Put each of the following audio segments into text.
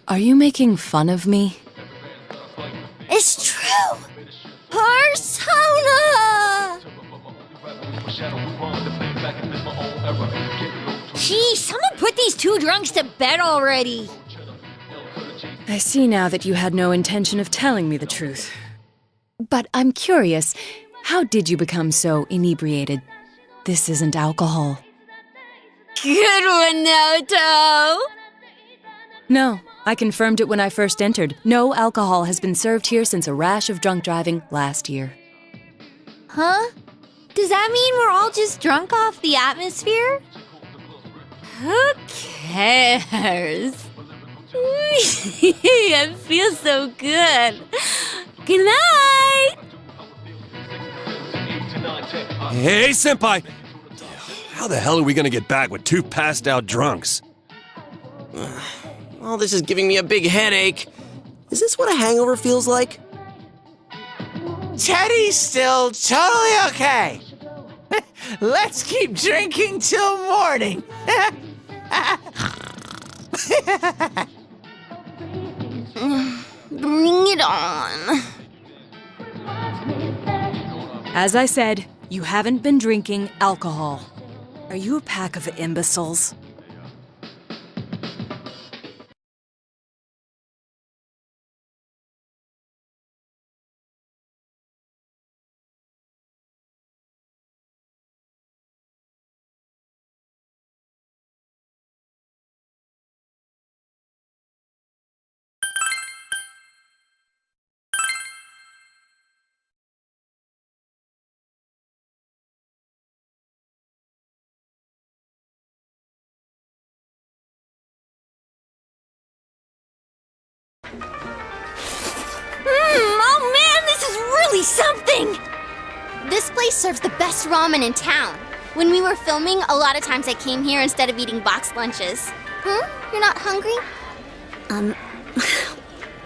Are you making fun of me? It's true! Persona! Gee, someone put these two drunks to bed already! I see now that you had no intention of telling me the truth. But I'm curious, how did you become so inebriated? This isn't alcohol. Good one, Naoto! No, I confirmed it when I first entered. No alcohol has been served here since a rash of drunk driving last year. Huh? Does that mean we're all just drunk off the atmosphere? Who cares? I feel so good. Good night! Hey, Senpai! How the hell are we gonna get back with two passed-out drunks? All this is giving me a big headache. Is this what a hangover feels like? Teddy's still totally okay. Let's keep drinking till morning. Bring it on. As I said, you haven't been drinking alcohol. Are you a pack of imbeciles? Oh man, this is really something! This place serves the best ramen in town. When we were filming, a lot of times I came here instead of eating boxed lunches. You're not hungry?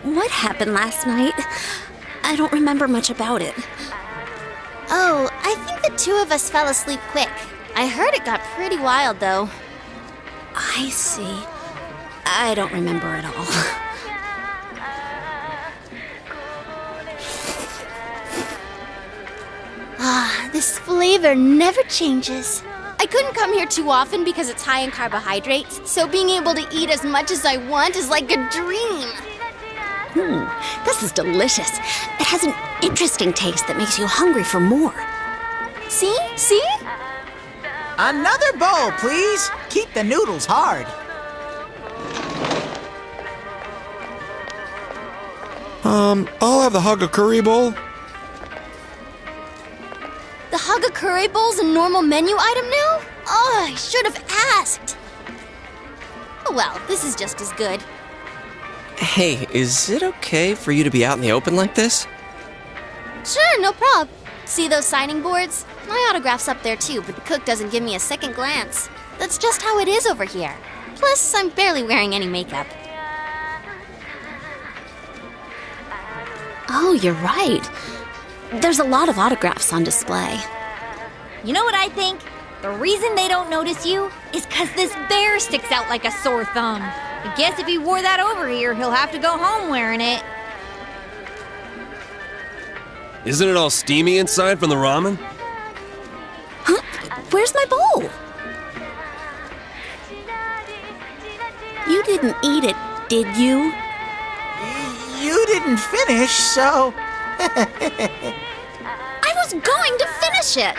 What happened last night? I don't remember much about it. Oh, I think the two of us fell asleep quick. I heard it got pretty wild, though. I see. I don't remember at all. This flavor never changes. I couldn't come here too often because it's high in carbohydrates, so being able to eat as much as I want is like a dream. This is delicious. It has an interesting taste that makes you hungry for more. See? See? Another bowl, please. Keep the noodles hard. I'll have the Hagakuri bowl. The Hagakure bowl's a normal menu item now? Oh, I should have asked. Oh well, this is just as good. Hey, is it okay for you to be out in the open like this? Sure, no prob. See those signing boards? My autograph's up there too, but the cook doesn't give me a second glance. That's just how it is over here. Plus, I'm barely wearing any makeup. Oh, you're right. There's a lot of autographs on display. You know what I think? The reason they don't notice you is because this bear sticks out like a sore thumb. I guess if he wore that over here, he'll have to go home wearing it. Isn't it all steamy inside from the ramen? Huh? Where's my bowl? You didn't eat it, did you? You didn't finish, so... I was going to finish it!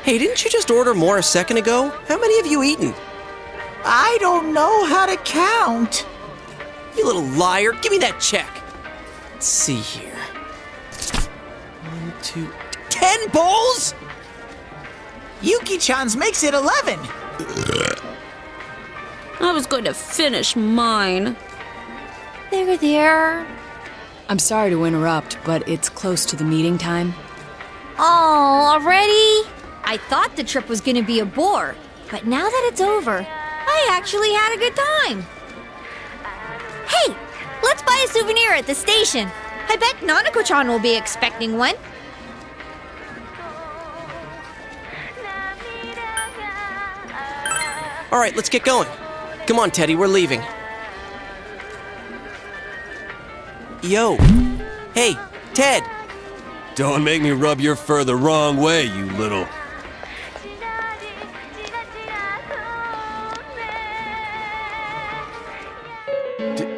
Hey, didn't you just order more a second ago? How many have you eaten? I don't know how to count. You little liar, give me that check. Let's see here. 1, 2, 10 bowls? Yuki-chan's makes it 11. I was going to finish mine. There. I'm sorry to interrupt, but it's close to the meeting time. Oh, already? I thought the trip was gonna be a bore, but now that it's over, I actually had a good time. Hey, let's buy a souvenir at the station. I bet Nanako-chan will be expecting one. All right, let's get going. Come on, Teddy, we're leaving. Yo. Hey, Ted. Don't make me rub your fur the wrong way, you little...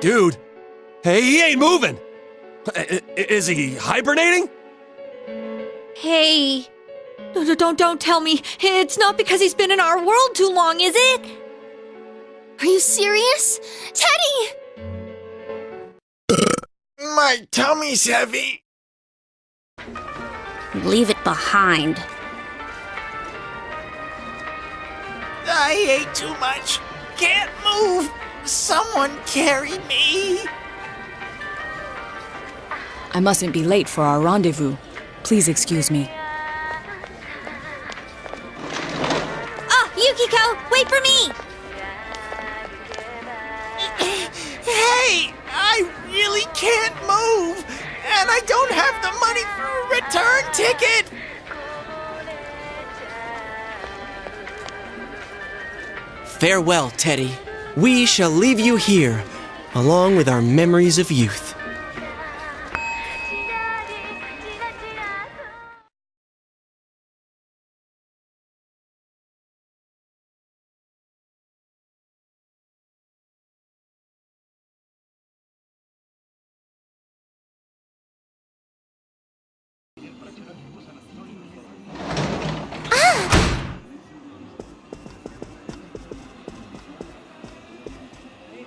Dude! Hey, he ain't moving! Is he hibernating? Hey. Don't tell me. It's not because he's been in our world too long, is it? Are you serious? Teddy! My tummy's heavy. Leave it behind. I ate too much. Can't move. Someone carry me. I mustn't be late for our rendezvous. Please excuse me. Oh, Yukiko, wait for me! Hey, I really can't move. And I don't have the money for a return ticket. Farewell, Teddy. We shall leave you here, along with our memories of youth.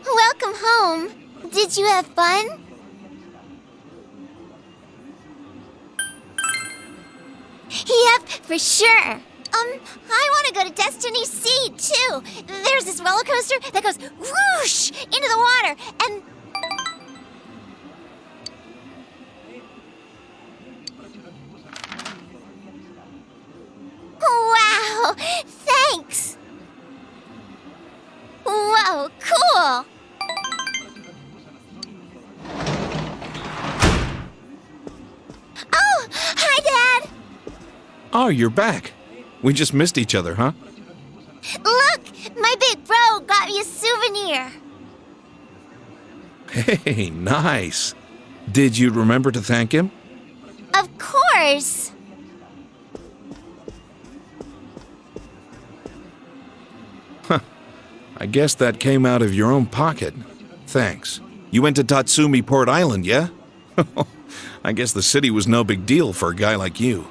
Welcome home. Did you have fun? Yep, for sure. I want to go to Destiny Sea, too. There's this roller coaster that goes whoosh into the water, and... Wow! Thanks! Whoa, cool! Oh, hi, Dad! Oh, you're back. We just missed each other, huh? Look, my big bro got me a souvenir. Hey, nice. Did you remember to thank him? Of course. I guess that came out of your own pocket. Thanks. You went to Tatsumi Port Island, yeah? I guess the city was no big deal for a guy like you.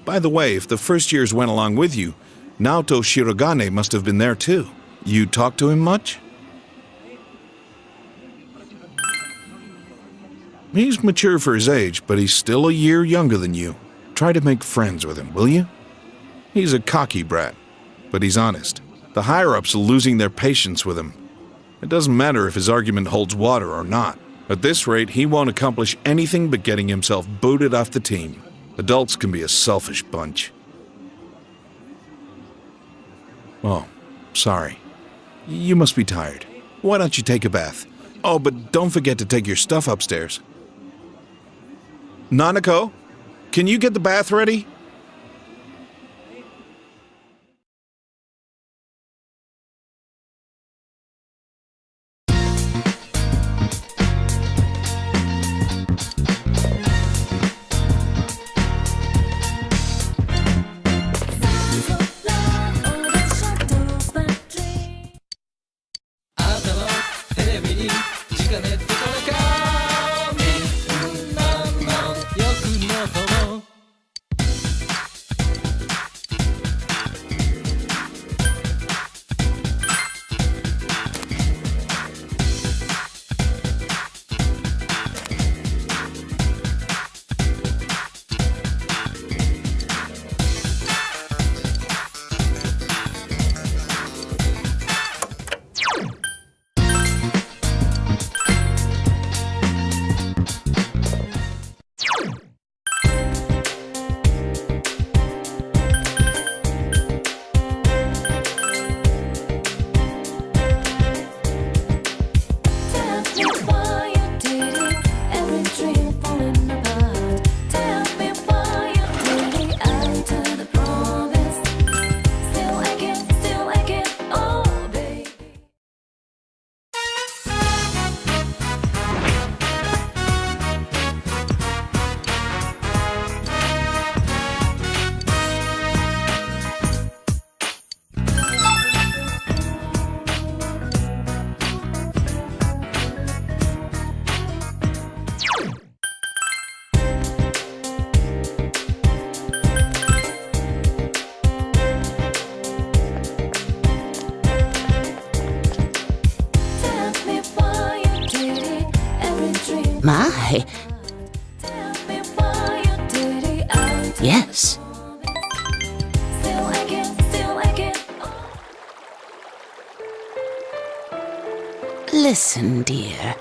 By the way, if the first years went along with you, Naoto Shirogane must have been there too. You talk to him much? He's mature for his age, but he's still a year younger than you. Try to make friends with him, will you? He's a cocky brat, but he's honest. The higher-ups are losing their patience with him. It doesn't matter if his argument holds water or not. At this rate, he won't accomplish anything but getting himself booted off the team. Adults can be a selfish bunch. Oh, sorry. You must be tired. Why don't you take a bath? Oh, but don't forget to take your stuff upstairs. Nanako, can you get the bath ready? My. Yes. Listen, dear.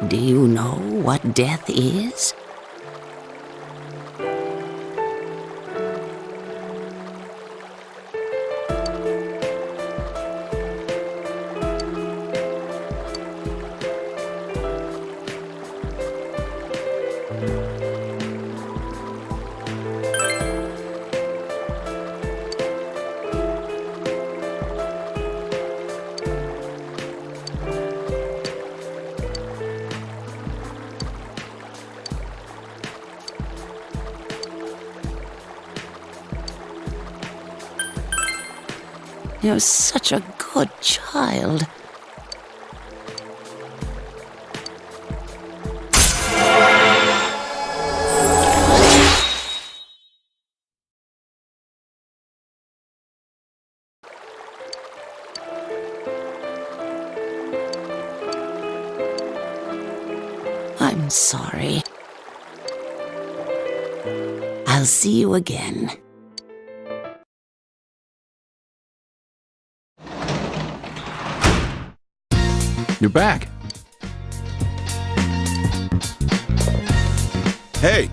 Do you know what death is? You're such a good child. I'm sorry. I'll see you again. You're back. Hey,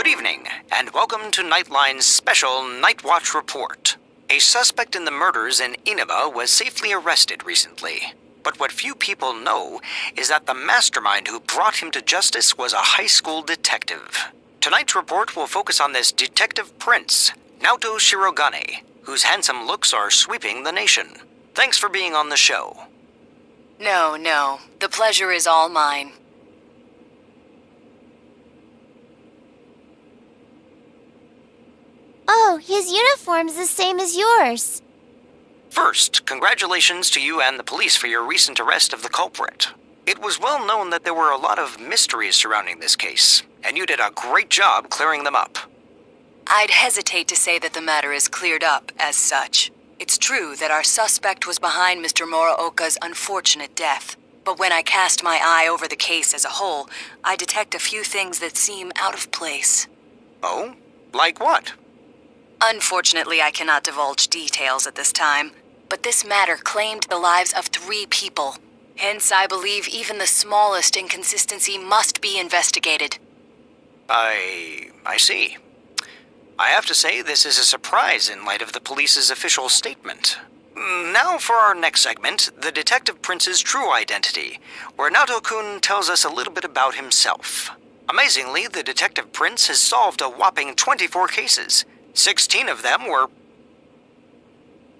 Good evening, and welcome to Nightline's special Night Watch report. A suspect in the murders in Inaba was safely arrested recently. But what few people know is that the mastermind who brought him to justice was a high school detective. Tonight's report will focus on this detective prince, Naoto Shirogane, whose handsome looks are sweeping the nation. Thanks for being on the show. No. The pleasure is all mine. Oh, his uniform's the same as yours. First, congratulations to you and the police for your recent arrest of the culprit. It was well known that there were a lot of mysteries surrounding this case, and you did a great job clearing them up. I'd hesitate to say that the matter is cleared up as such. It's true that our suspect was behind Mr. Muraoka's unfortunate death. But when I cast my eye over the case as a whole, I detect a few things that seem out of place. Oh? Like what? Unfortunately, I cannot divulge details at this time, but this matter claimed the lives of 3 people. Hence, I believe even the smallest inconsistency must be investigated. I see. I have to say this is a surprise in light of the police's official statement. Now for our next segment, the Detective Prince's true identity, where Naoto-kun tells us a little bit about himself. Amazingly, the Detective Prince has solved a whopping 24 cases. 16 of them were...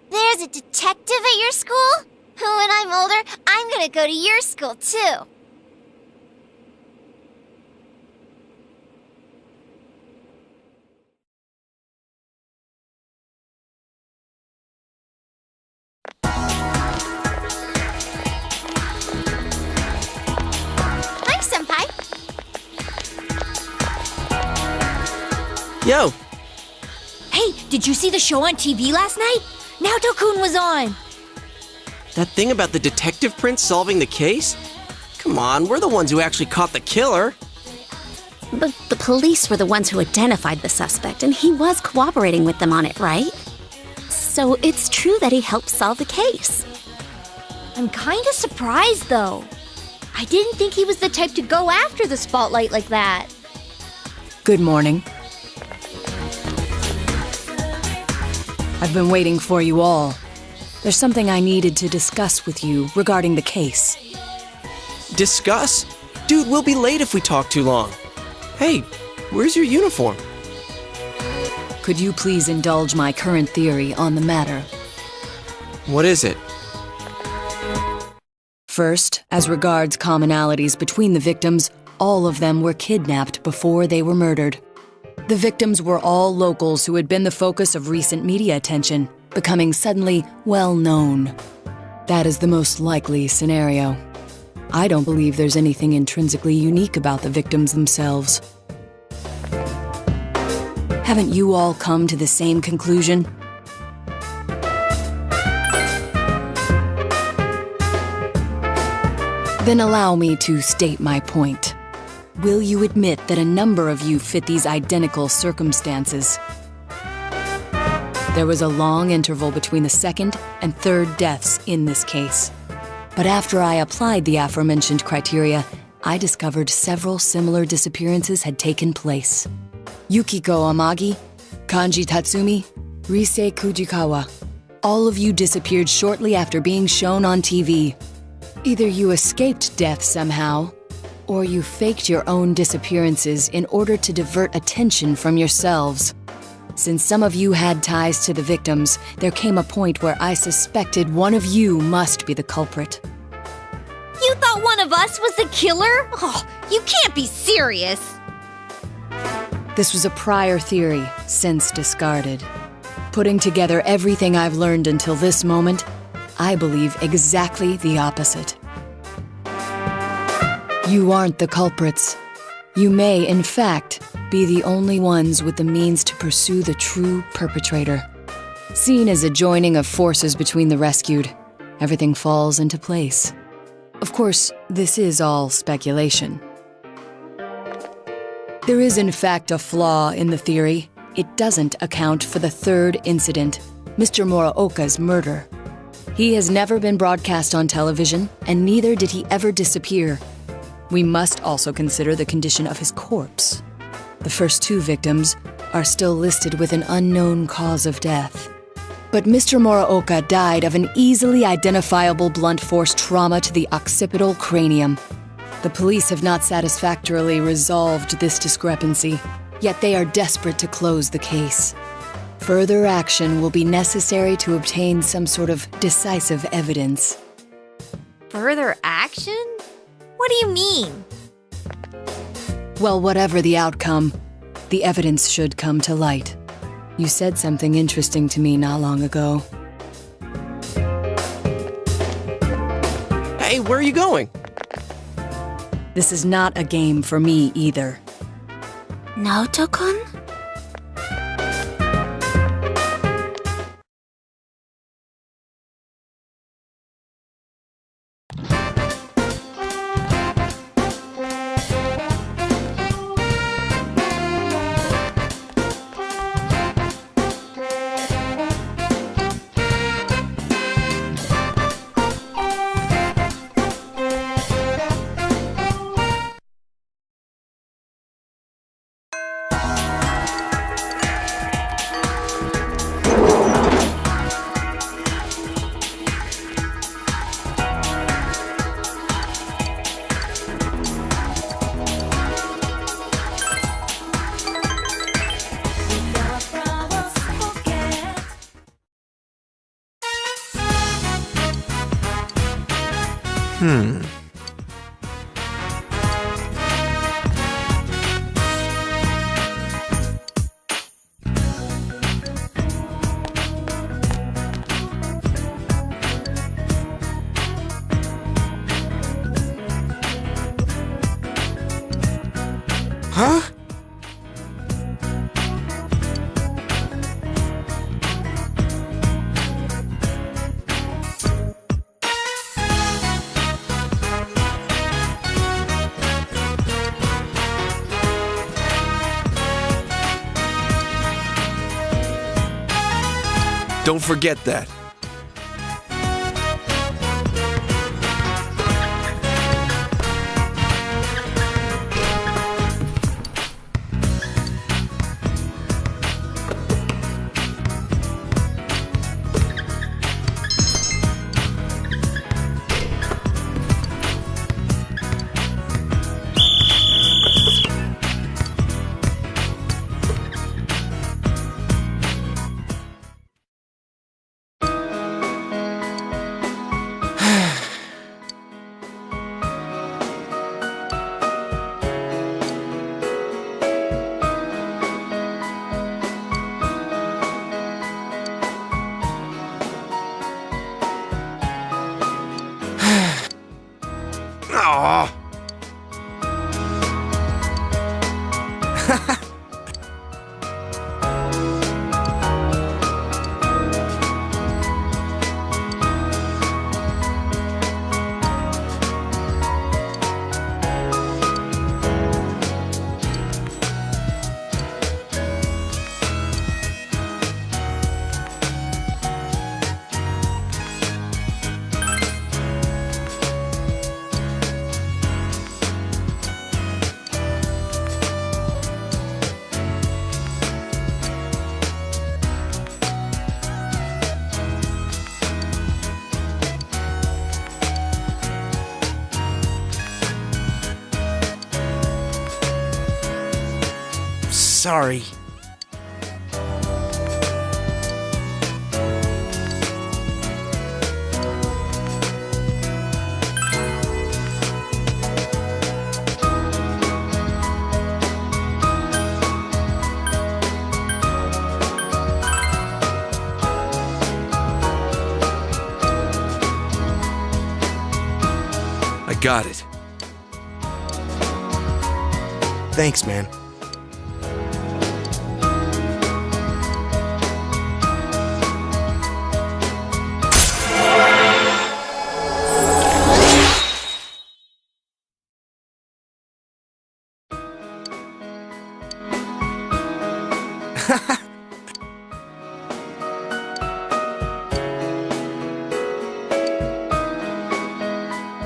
There's a detective at your school? When I'm older, I'm gonna go to your school too. Hi, Senpai. Yo, Hey, did you see the show on TV last night? Naoto-kun was on. that thing about the Detective Prince solving the case? Come on, we're the ones who actually caught the killer. But the police were the ones who identified the suspect, and he was cooperating with them on it, right? So it's true that he helped solve the case. I'm kinda surprised, though. I didn't think he was the type to go after the spotlight like that. Good morning. I've been waiting for you all. There's something I needed to discuss with you regarding the case. Discuss? Dude, we'll be late if we talk too long. Hey, where's your uniform? Could you please indulge my current theory on the matter? What is it? First, as regards commonalities between the victims, all of them were kidnapped before they were murdered. The victims were all locals who had been the focus of recent media attention, becoming suddenly well-known. That is the most likely scenario. I don't believe there's anything intrinsically unique about the victims themselves. Haven't you all come to the same conclusion? Then allow me to state my point. Will you admit that a number of you fit these identical circumstances? There was a long interval between the second and third deaths in this case. But after I applied the aforementioned criteria, I discovered several similar disappearances had taken place. Yukiko Amagi, Kanji Tatsumi, Rise Kujikawa. All of you disappeared shortly after being shown on TV. Either you escaped death somehow, or you faked your own disappearances in order to divert attention from yourselves. Since some of you had ties to the victims, there came a point where I suspected one of you must be the culprit. You thought one of us was the killer? Oh, you can't be serious. This was a prior theory, since discarded. Putting together everything I've learned until this moment, I believe exactly the opposite. You aren't the culprits. You may, in fact, be the only ones with the means to pursue the true perpetrator. Seen as a joining of forces between the rescued, everything falls into place. Of course, this is all speculation. There is in fact a flaw in the theory. It doesn't account for the third incident, Mr. Muraoka's murder. He has never been broadcast on television, and neither did he ever disappear. We must also consider the condition of his corpse. The first 2 victims are still listed with an unknown cause of death. But Mr. Muraoka died of an easily identifiable blunt force trauma to the occipital cranium. The police have not satisfactorily resolved this discrepancy, yet they are desperate to close the case. Further action will be necessary to obtain some sort of decisive evidence. Further action? What do you mean? Well, whatever the outcome, the evidence should come to light. You said something interesting to me not long ago. Hey, where are you going? This is not a game for me either. Naoto-kun? Huh? Don't forget that. Aw. Sorry. I got it. Thanks, man.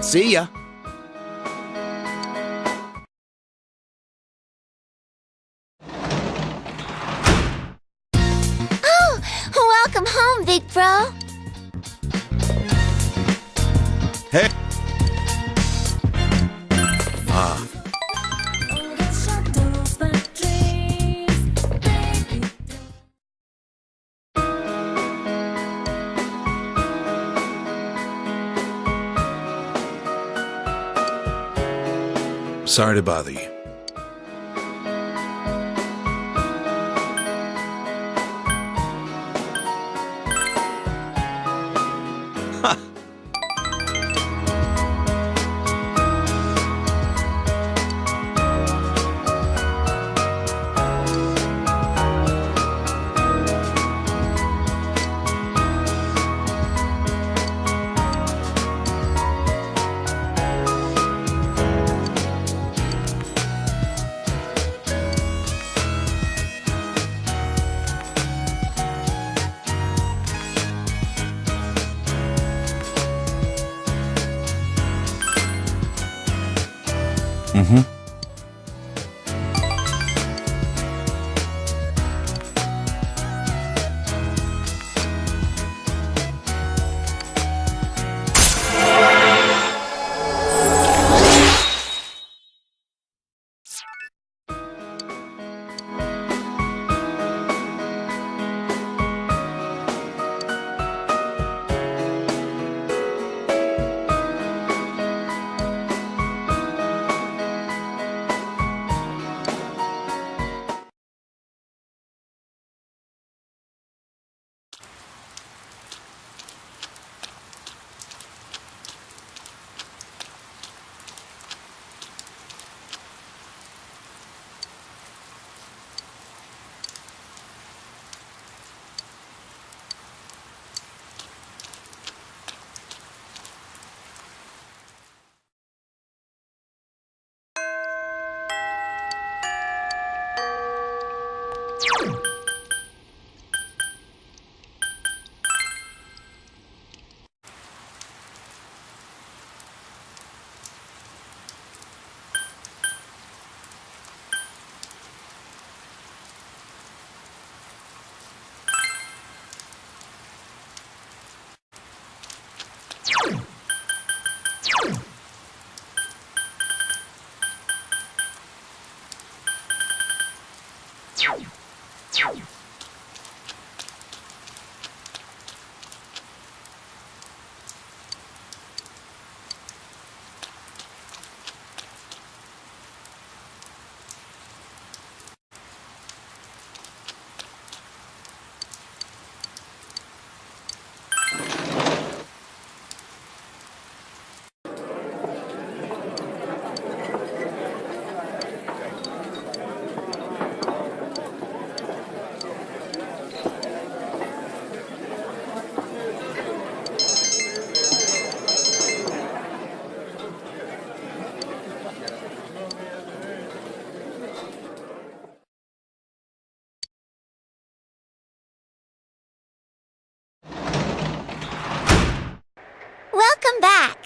See ya. Oh, welcome home, big bro. Hey! Sorry to bother you. Welcome back.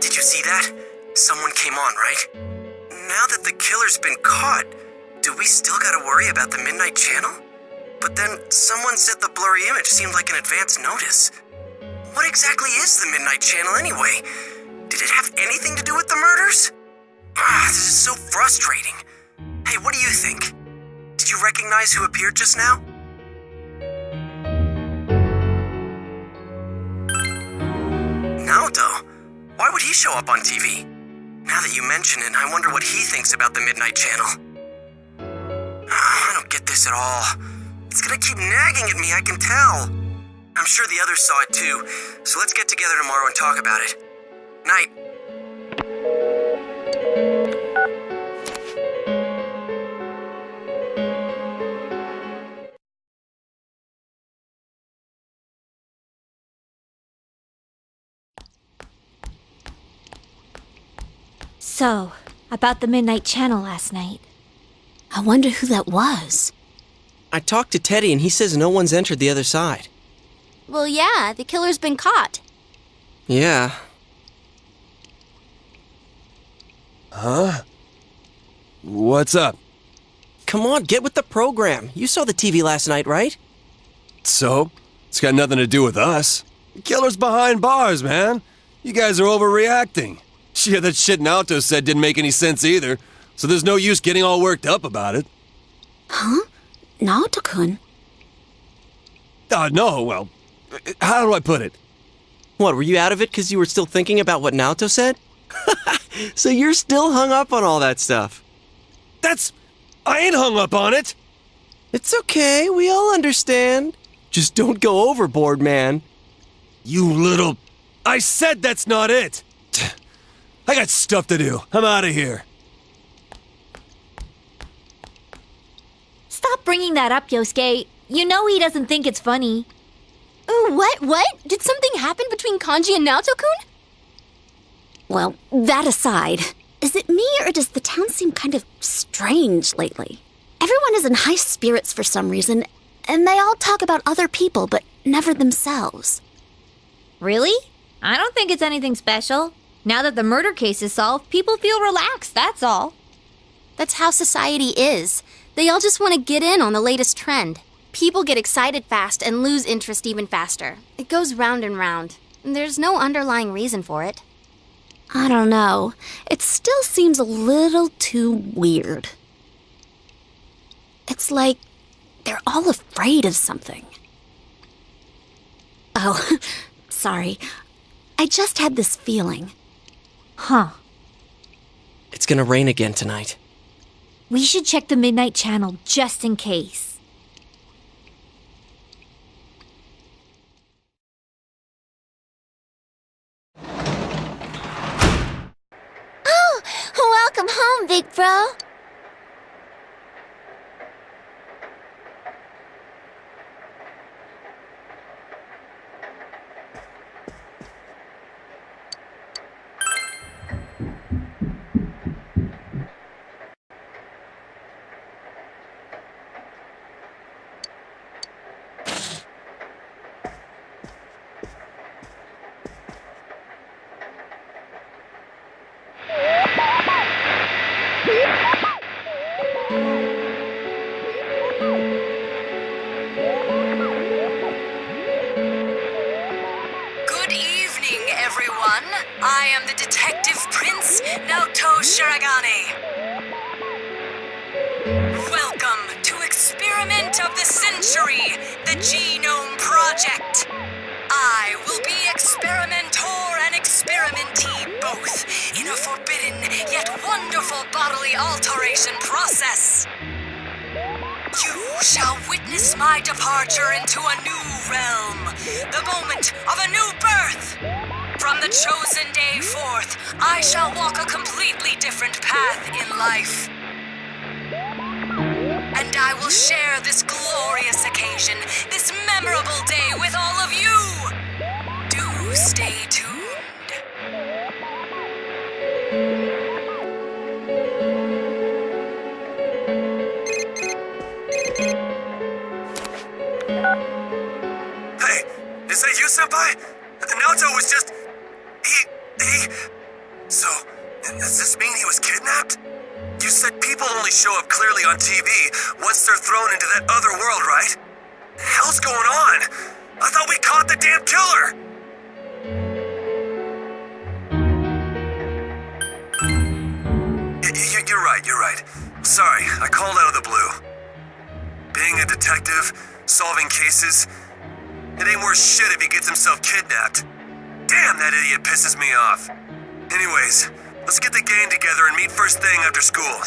Did you see that? Someone came on, right? Now that the killer's been caught, do we still gotta worry about the Midnight Channel? But then someone said the blurry image seemed like an advance notice. What exactly is the Midnight Channel anyway? Did it have anything to do with the murders? This is so frustrating. Hey, what do you think? Did you recognize who appeared just now? Naoto? Why would he show up on TV? Now that you mention it, I wonder what he thinks about the Midnight Channel. I don't get this at all. It's gonna keep nagging at me, I can tell. I'm sure the others saw it too, so let's get together tomorrow and talk about it. Night. So, about the Midnight Channel last night. I wonder who that was. I talked to Teddy and he says no one's entered the other side. Well, yeah, the killer's been caught. Yeah. Huh? What's up? Come on, get with the program. You saw the TV last night, right? So? It's got nothing to do with us. The killer's behind bars, man. You guys are overreacting. Yeah, that shit Naoto said didn't make any sense either, so there's no use getting all worked up about it. Huh? Naoto-kun? No, well, how do I put it? What, were you out of it because you were still thinking about what Naoto said? So you're still hung up on all that stuff. I ain't hung up on it! It's okay, we all understand. Just don't go overboard, man. You little... I said that's not it! I got stuff to do. I'm out of here. Stop bringing that up, Yosuke. You know he doesn't think it's funny. Ooh, what? Did something happen between Kanji and Naoto-kun? Well, that aside, is it me or does the town seem kind of strange lately? Everyone is in high spirits for some reason, and they all talk about other people, but never themselves. Really? I don't think it's anything special. Now that the murder case is solved, people feel relaxed, that's all. That's how society is. They all just want to get in on the latest trend. People get excited fast and lose interest even faster. It goes round and round. There's no underlying reason for it. I don't know. It still seems a little too weird. It's like they're all afraid of something. Oh, sorry. I just had this feeling. Huh. It's gonna rain again tonight. We should check the Midnight Channel just in case. Oh, welcome home, big bro. Good evening, everyone. I am the Detective Prince, Naoto Shiragane. Welcome to Experiment of the Century, the Genome Project. I will be experimenter and experimentee both in a forbidden yet wonderful bodily alteration process. You shall witness my departure into a new realm, the moment of a new birth. From the chosen day forth, I shall walk a completely different path in life. And I will share this glorious occasion, this memorable day with all of you. Do stay tuned. Hey, is that you, Senpai? Naoto was just... He... So, does this mean he was kidnapped? You said people only show up clearly on TV once they're thrown into that other world, right? The hell's going on? I thought we caught the damn killer! You're right. Sorry, I called out of the blue. Being a detective, solving cases, it ain't worth shit if he gets himself kidnapped. Damn, that idiot pisses me off. Anyways, let's get the gang together and meet first thing after school.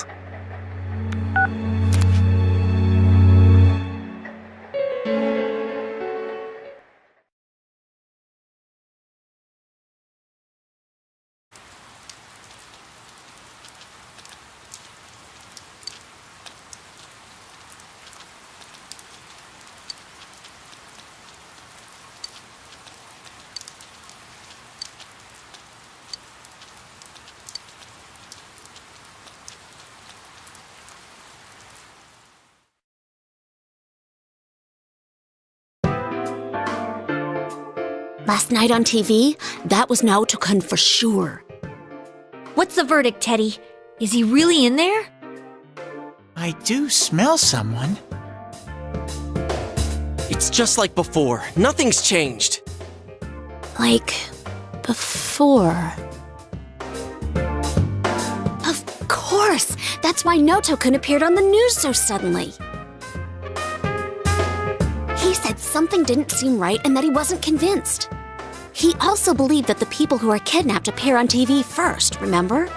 Last night on TV, that was Naoto-kun for sure. What's the verdict, Teddy? Is he really in there? I do smell someone. It's just like before. Nothing's changed. Like, before. Of course! That's why Naoto-kun appeared on the news so suddenly. He said something didn't seem right and that he wasn't convinced. He also believed that the people who are kidnapped appear on TV first, remember?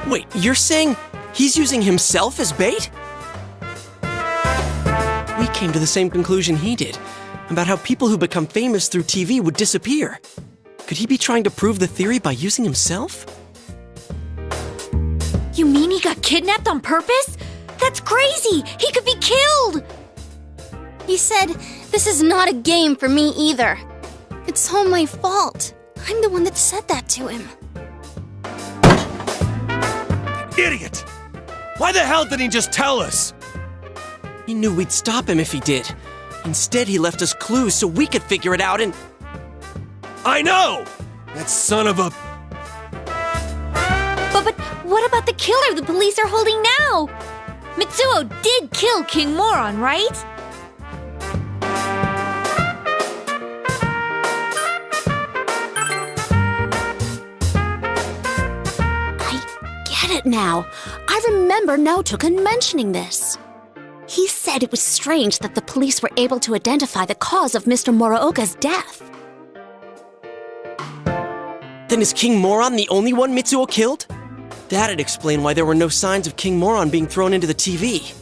Wait, you're saying he's using himself as bait? We came to the same conclusion he did, about how people who become famous through TV would disappear. Could he be trying to prove the theory by using himself? You mean he got kidnapped on purpose? That's crazy! He could be killed! He said, this is not a game for me either. It's all my fault. I'm the one that said that to him. Idiot! Why the hell didn't he just tell us? He knew we'd stop him if he did. Instead, he left us clues so we could figure it out and... I know! That son of a... But what about the killer the police are holding now? Mitsuo did kill King Moron, right? get it now. I remember Naoto mentioning this. He said it was strange that the police were able to identify the cause of Mr. Muraoka's death. Then is King Moron the only one Mitsuo killed? That'd explain why there were no signs of King Moron being thrown into the TV.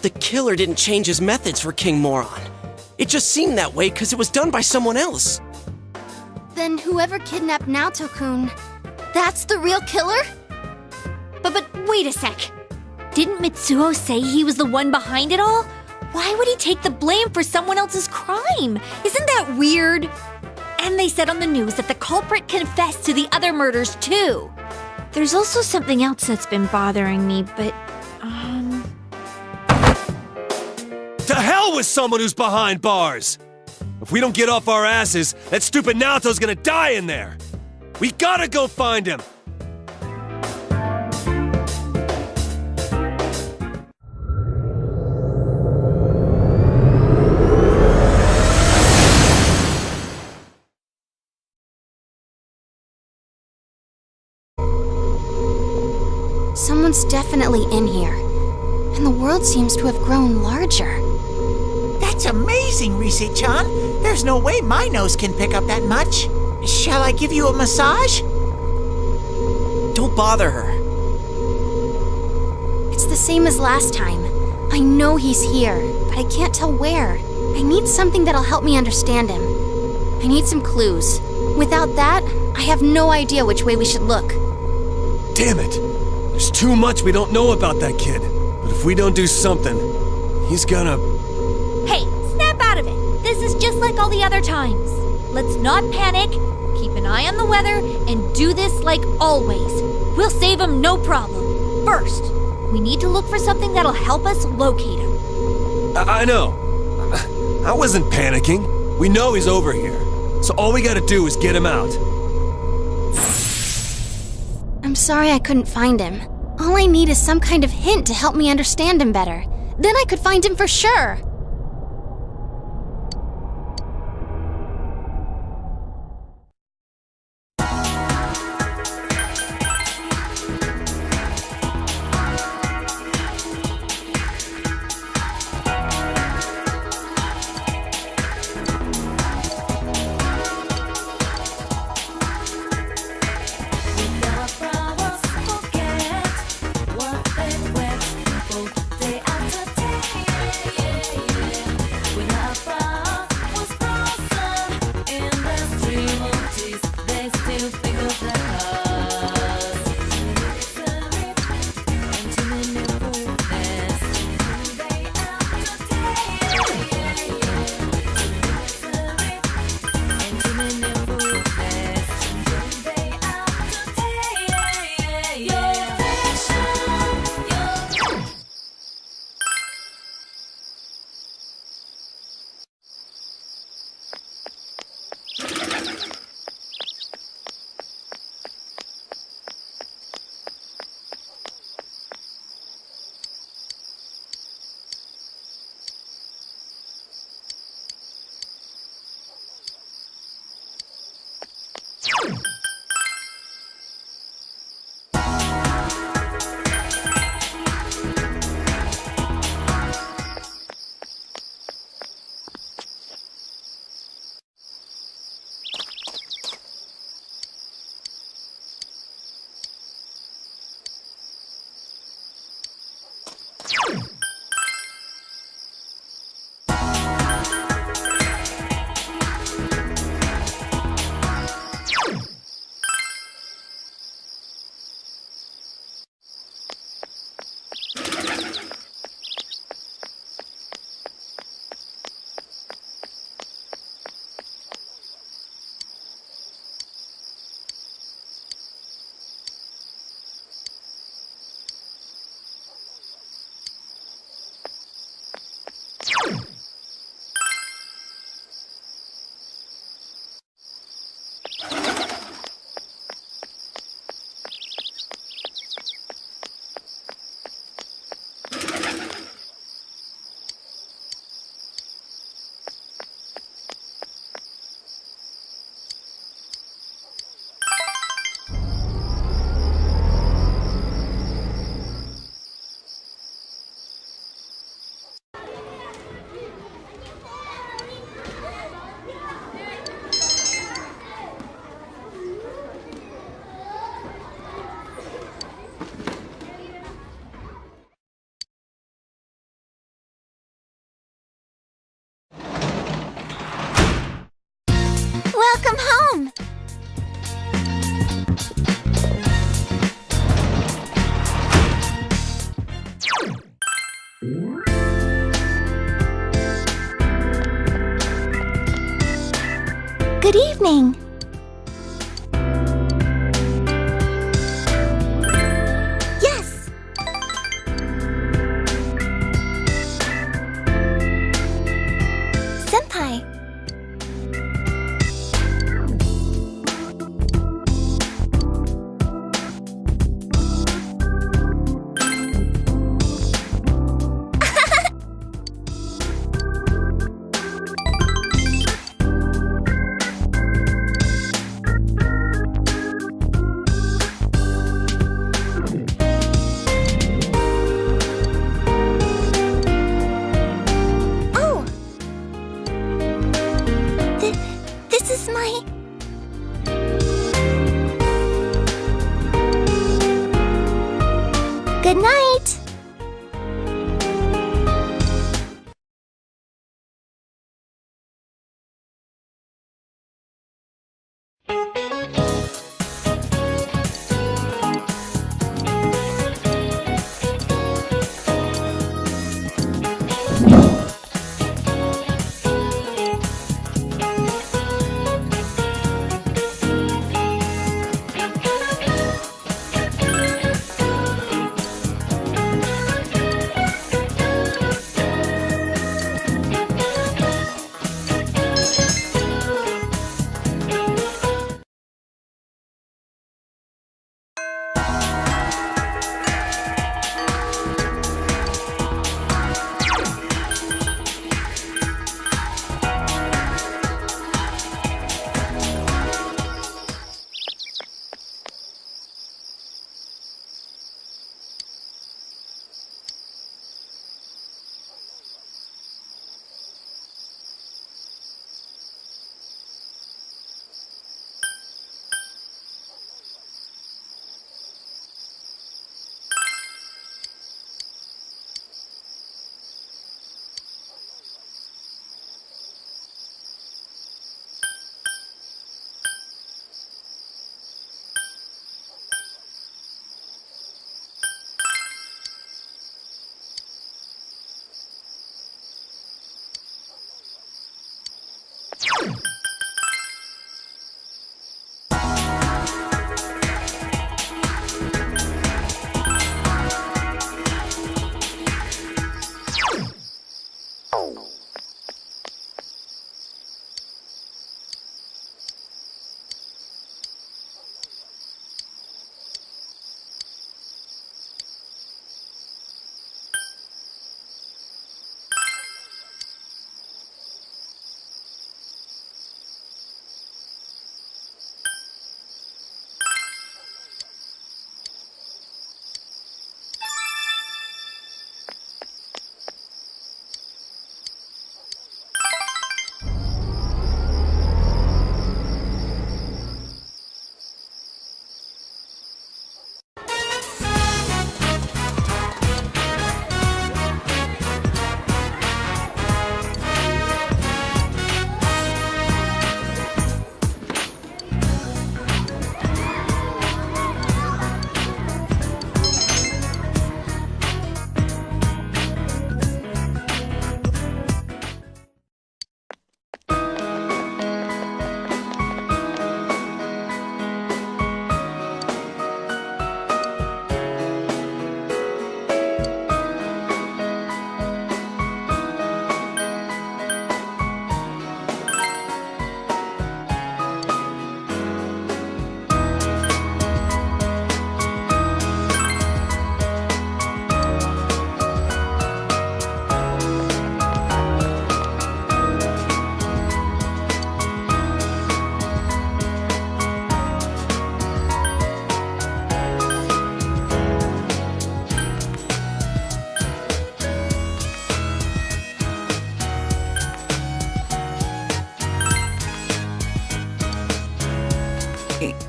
The killer didn't change his methods for King Moron. It just seemed that way because it was done by someone else. Then whoever kidnapped Naoto-kun, that's the real killer? But wait a sec. Didn't Mitsuo say he was the one behind it all? Why would he take the blame for someone else's crime? Isn't that weird? And they said on the news that the culprit confessed to the other murders too. There's also something else that's been bothering me, but, To hell with someone who's behind bars! If we don't get off our asses, that stupid Naoto's gonna die in there! We gotta go find him! Someone's definitely in here. And the world seems to have grown larger. That's amazing, Rise-chan. There's no way my nose can pick up that much. Shall I give you a massage? Don't bother her. It's the same as last time. I know he's here, but I can't tell where. I need something that'll help me understand him. I need some clues. Without that, I have no idea which way we should look. Damn it! There's too much we don't know about that kid. But if we don't do something, he's gonna... hey, snap out of it. This is just like all the other times. Let's not panic, keep an eye on the weather, and do this like always. We'll save him no problem. First, we need to look for something that'll help us locate him. I know. I wasn't panicking. We know he's over here. So all we gotta do is get him out. I'm sorry I couldn't find him. All I need is some kind of hint to help me understand him better. Then I could find him for sure. Good evening. Yes. Senpai. Oh. This is my... Good night.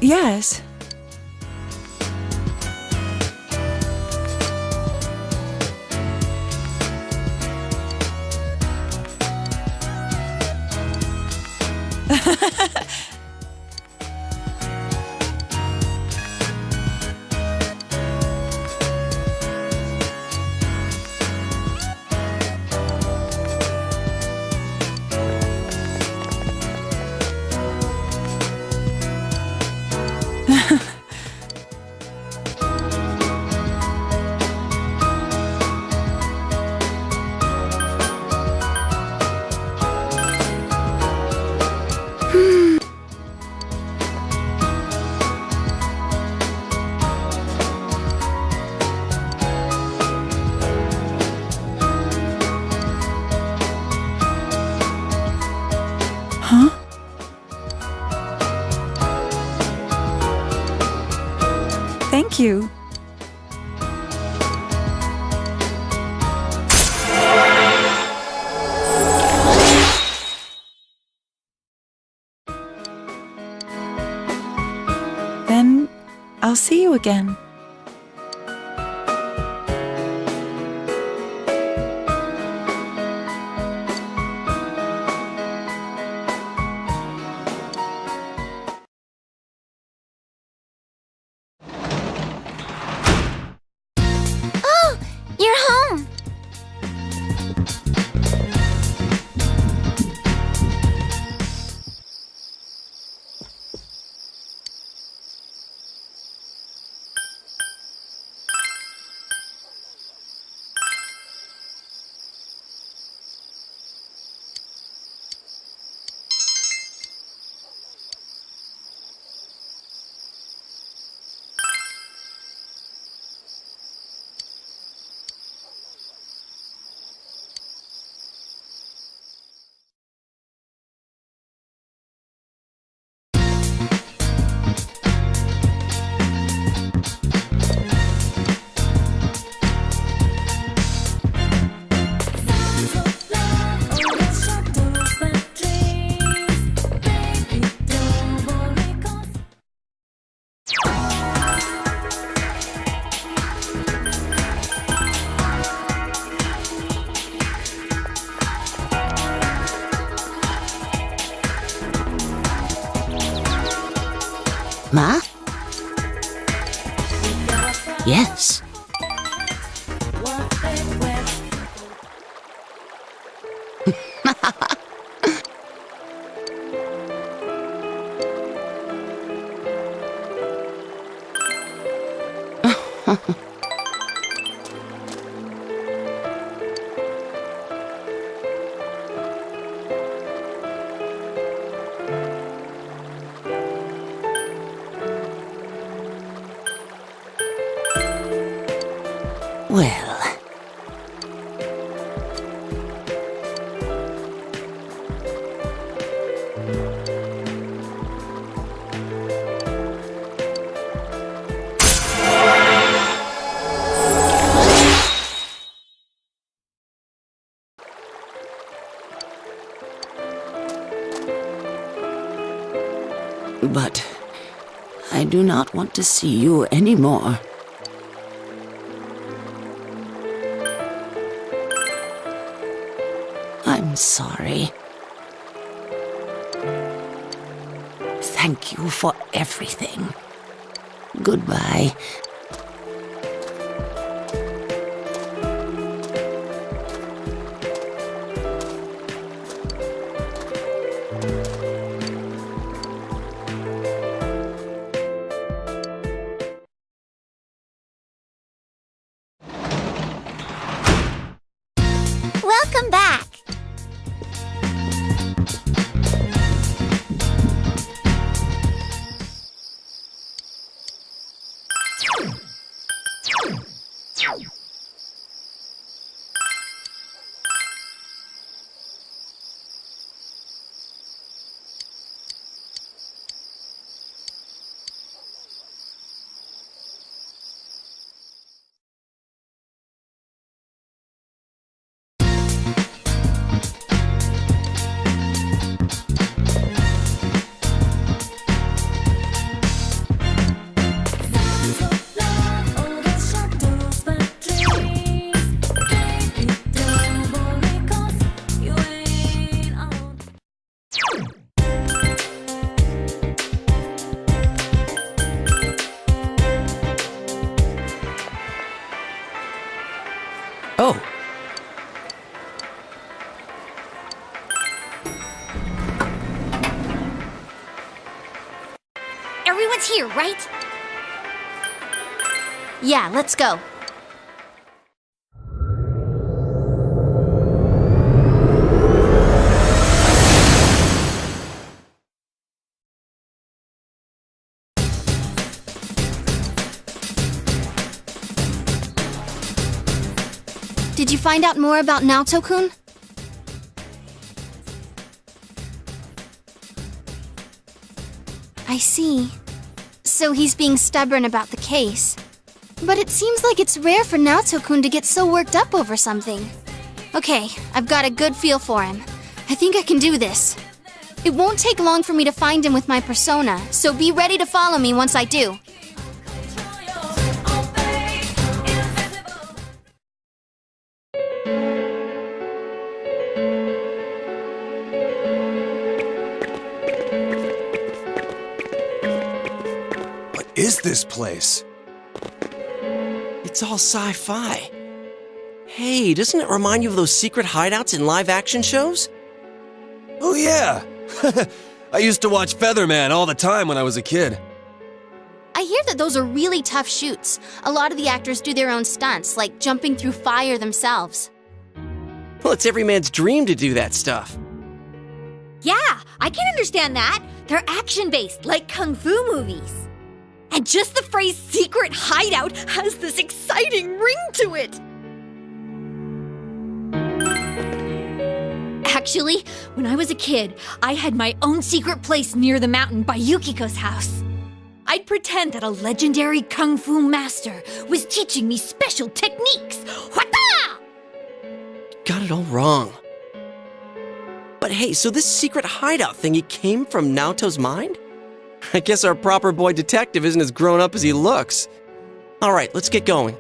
Yes. Thank you. Then I'll see you again. Oh, you're home. Ma? Yes. Well. But I do not want to see you anymore. I'm sorry. Thank you for everything. Goodbye. Welcome back. Oh, Everyone's here, right? Yeah, let's go. Did you find out more about Naoto-kun? I see. So so he's being stubborn about the case. But it seems like it's rare for Naoto-kun to get so worked up over something. Okay, I've got a good feel for him. I think I can do this. It won't take long for me to find him with my persona, so be ready to follow me once I do. What is this place? It's all sci-fi. Hey, doesn't it remind you of those secret hideouts in live-action shows? Oh yeah! I used to watch Featherman all the time when I was a kid. I hear that those are really tough shoots. A lot of the actors do their own stunts, like jumping through fire themselves. Well, it's every man's dream to do that stuff. Yeah, I can understand that. They're action-based, like kung fu movies. And just the phrase secret hideout has this exciting ring to it. Actually, when I was a kid, I had my own secret place near the mountain by Yukiko's house. I'd pretend that a legendary kung fu master was teaching me special techniques. Hwata! Got it all wrong. But hey, so this secret hideout thingy came from Naoto's mind? I guess our proper boy detective isn't as grown up as he looks. All right, let's get going.